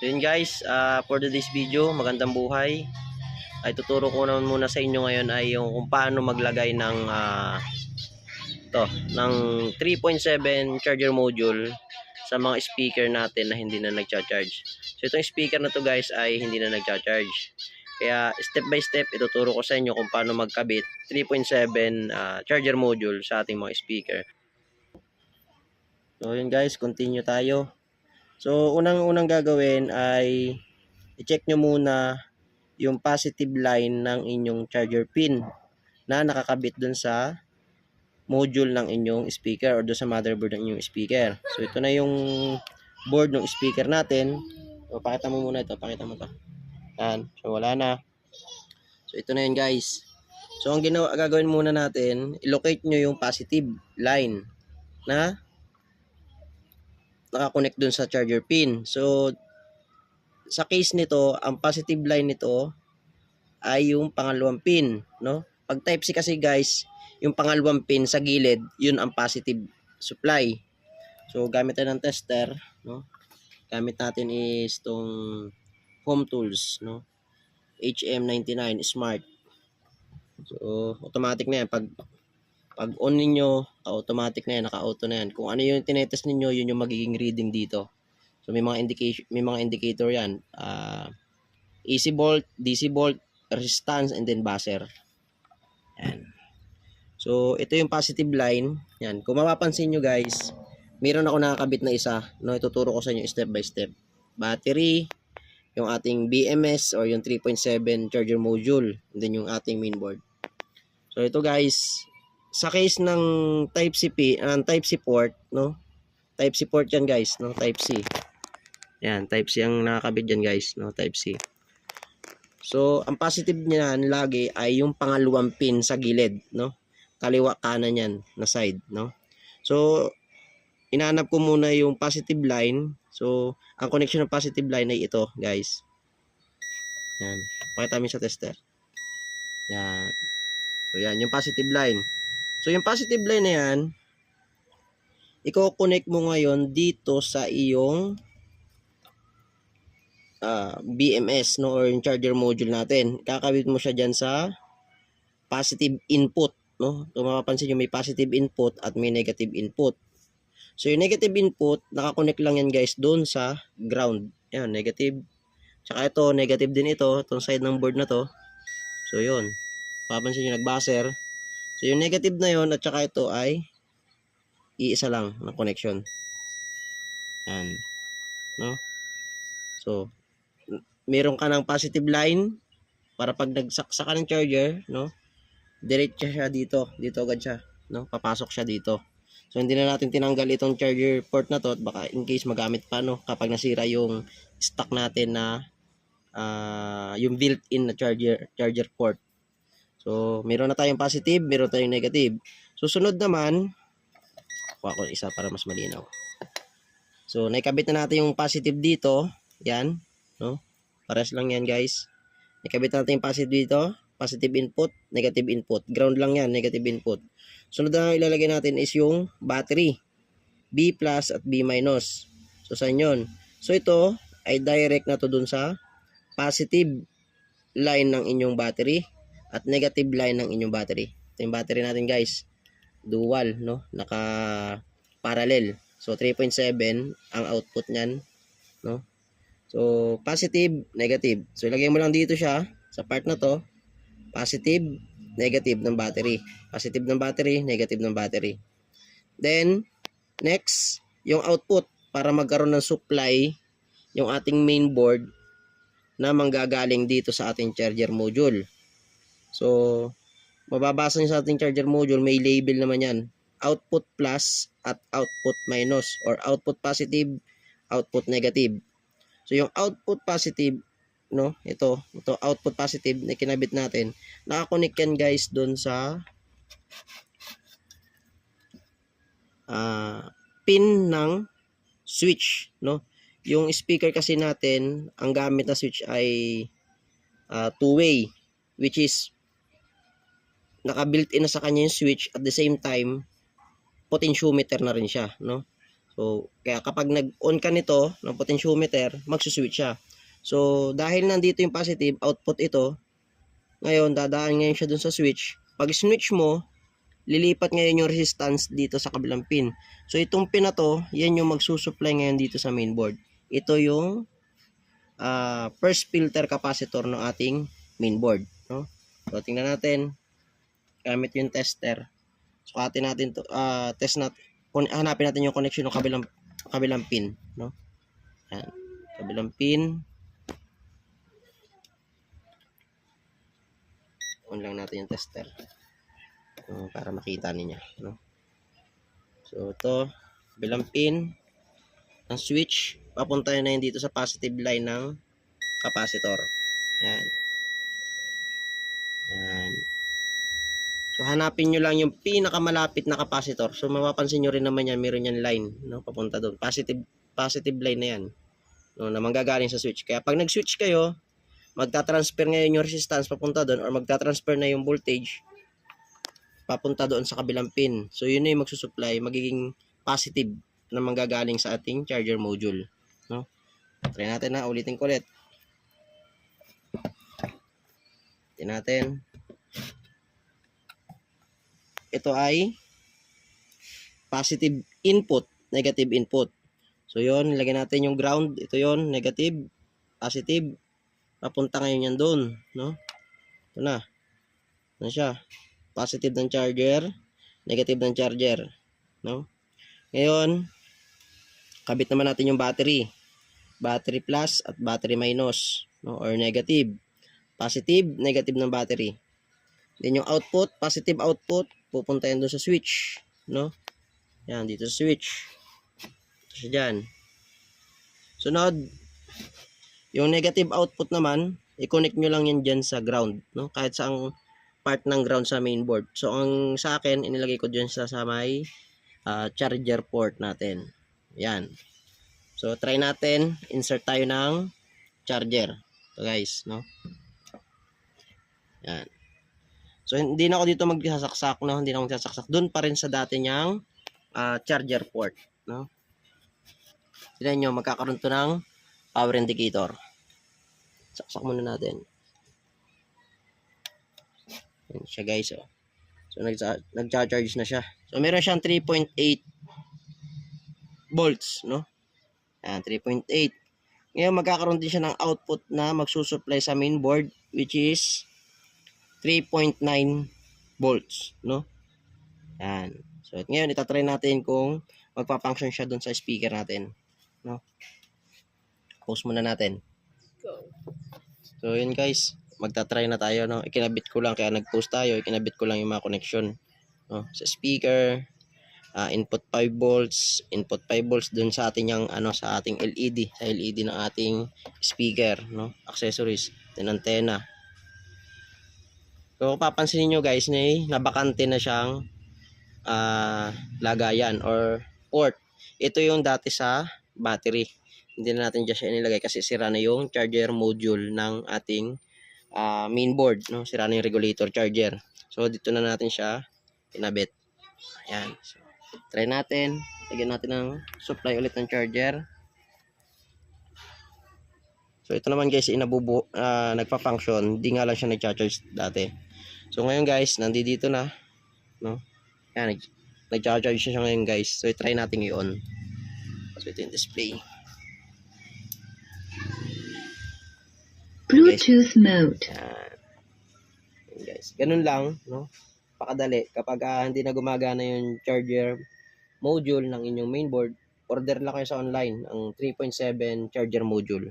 So yun guys, for today's video, magandang buhay. Ay tuturo ko naman muna sa inyo ngayon ay yung kung paano maglagay ng ng 3.7 charger module sa mga speaker natin na hindi na nagcha-charge. So itong speaker na to guys ay hindi na nagcha-charge. Kaya step by step ituturo ko sa inyo kung paano magkabit 3.7 charger module sa ating mga speaker. So yun guys, continue tayo. So unang gagawin ay i-check nyo muna yung positive line ng inyong charger pin na nakakabit dun sa module ng inyong speaker or dun sa motherboard ng inyong speaker. So ito na yung board ng speaker natin. So pakita mo muna ito, pakita mo to. Yan. So wala na. So ito na yun guys. So ang gagawin muna natin, i-locate nyo yung positive line na nakakonect dun sa charger pin. So sa case nito, ang positive line nito ay yung pangalawang pin, no? Pag type C kasi guys, yung pangalawang pin sa gilid, yun ang positive supply. So gamit tayo ng tester, no? Gamit natin is tong Home Tools, no? HM99 Smart. So automatic na yan. Pag on niyo, automatic na yan, naka-auto na yan. Kung ano yung tinetest niyo, yun yung magiging reading dito. So may mga indicator yan. AC volt, DC volt, resistance, and then buzzer. Yan. So ito yung positive line. Yan. Kung mapapansin nyo guys, meron ako nakakabit na isa. No, ituturo ko sa inyo step by step. Battery, yung ating BMS or yung 3.7 charger module, and then yung ating mainboard. So ito guys, sa case ng Type C port, no? Type C port yan guys, no? Type C. Yan, Type C ang nakakabit dyan guys, no? Type C. So, ang positive niyan lagi ay yung pangalawang pin sa gilid, no? Kaliwa kanan yan na side, no? So, inaanap ko muna yung positive line. So, ang connection ng positive line ay ito, guys. Yan. Pakita mo sa tester. Yan. So, yan, yung positive line. So, yung positive line na yan, i-connect mo ngayon dito sa iyong BMS, no, or yung charger module natin. Kakabit mo siya diyan sa positive input, no? Kung mapapansin niyo may positive input at may negative input. So yung negative input, naka-connect lang yan guys doon sa ground. Yan, negative. Tsaka ito, negative din ito, itong side ng board na to. So yun. Mapapansin niyo nag-buzzer. So yung negative na yon at saka ito ay iisa lang na connection. Yan. No? So meron ka ng positive line para pag nagsaksa ka ng charger, no? Diretso siya dito agad siya, no? Papasok siya dito. So hindi na natin tinanggal itong charger port na to at baka in case magamit pa, no, kapag nasira yung stock natin na yung built-in na charger port. So meron na tayong positive, meron tayong negative. Susunod naman, kuha ko isa para mas malinaw. So naikabit na natin yung positive dito, yan, no? Pares lang yan guys. Ikabit natin yung positive dito. Positive input, negative input. Ground lang yan, negative input. Sunod na ilalagay natin is yung battery. B plus at B minus. So saan yun? So ito ay direct na to dun sa positive line ng inyong battery at negative line ng inyong battery. Ito yung battery natin guys. Dual, no? Naka parallel. So 3.7 ang output niyan, no? So, positive, negative. So, ilagay mo lang dito siya, sa part na to, positive, negative ng battery. Positive ng battery, negative ng battery. Then, next, yung output, para magkaroon ng supply, yung ating main board, na manggagaling dito sa ating charger module. So, mababasa nyo sa ating charger module, may label naman yan. Output plus at output minus, or output positive, output negative. So yung output positive, no, ito output positive na kinabit natin, naka-connect yan guys doon sa pin ng switch, no. Yung speaker kasi natin, ang gamit na switch ay two-way, which is naka-built in na sa kanya yung switch, at the same time potentiometer na rin siya, no. So, kaya kapag nag-on ka nito ng potentiometer, magsuswitch siya. So, dahil nandito yung positive, output ito, ngayon, dadaan ngayon siya dun sa switch. Pag switch mo, lilipat ngayon yung resistance dito sa kabilang pin. So, itong pin na to, yan yung magsusupply ngayon dito sa mainboard. Ito yung first filter capacitor ng ating mainboard. No? So, tingnan natin. Gamit yung tester. Sukatin natin to, test natin. Hanapin natin yung connection ng kabilang pin, no? Yan, kabilang pin. On lang natin yung tester. Para makita niyo, no? So ito, kabilang pin ng switch, papunta na yun dito sa positive line ng capacitor. Yan. Yan. So hanapin nyo lang yung pinakamalapit na capacitor. So mapapansin nyo rin naman yan, meron yan line, no, papunta doon. Positive line na yan, no, na manggagaling sa switch. Kaya pag nag-switch kayo, magta-transfer ngayon yung resistance papunta doon, or magta-transfer na yung voltage papunta doon sa kabilang pin. So yun na yung magsusupply, magiging positive na manggagaling sa ating charger module, no. Try natin na, ulitin ko ulit. Tingnan natin. Ito ay positive input, negative input. So yun, nilagay natin yung ground. Ito yun, negative, positive. Papunta ngayon yan doon, no? Ito na. Ano siya? Positive ng charger, negative ng charger, no? Ngayon, kabit naman natin yung battery. Battery plus at battery minus, no? Or negative. Positive, negative ng battery. Then yung output, positive output, pupunta yan doon sa switch, no? Yan, dito sa switch. Ito siya dyan. Sunod, yung negative output naman, i-connect nyo lang yan dyan sa ground, no? Kahit saang part ng ground sa mainboard. So, ang sa akin, inilagay ko dyan sa may charger port natin. Yan. So, try natin. Insert tayo ng charger. Ito guys, no? Yan. So, hindi na ako dito magsasaksak, no? Hindi na ako magsasaksak. Doon pa rin sa dati niyang charger port, no? Tignan nyo, magkakaroon to ng power indicator. Saksak muna natin. Yan siya guys, oh. So, nag-charge na siya. So, meron siyang 3.8 volts, no? Yan, 3.8. Ngayon, magkakaroon din siya ng output na magsusupply sa mainboard, which is 3.9 volts, no? Yan. So, ngayon, itatry natin kung magpa-function siya dun sa speaker natin, no? Pause muna natin. So, yun guys, magta-try na tayo, no? Ikinabit ko lang, kaya nag-pause tayo, ikinabit ko lang yung mga connection, no? Sa speaker, input 5 volts, input 5 volts dun sa ating yung, sa ating LED, sa LED ng ating speaker, no? Accessories, then antenna. So, papansinin nyo guys, nabakante na siyang lagayan or port. Ito yung dati sa battery. Hindi na natin dyan siya inilagay kasi sira na yung charger module ng ating mainboard, no? Sira na yung regulator charger. So, dito na natin siya pinabit. Ayan. So, try natin. Lagyan natin ng supply ulit ng charger. So, ito naman guys, nagpa-function. Hindi nga lang siya nag-charge dati. So, ngayon guys, nandito na, no? Yan, nag-charge siya ngayon guys. So, i-try natin i-on. So, ito yung display. Bluetooth mode. Yan guys, ganun lang, no? Pakadali. Kapag hindi na gumagana yung charger module ng inyong mainboard, order lang kayo sa online ang 3.7 charger module.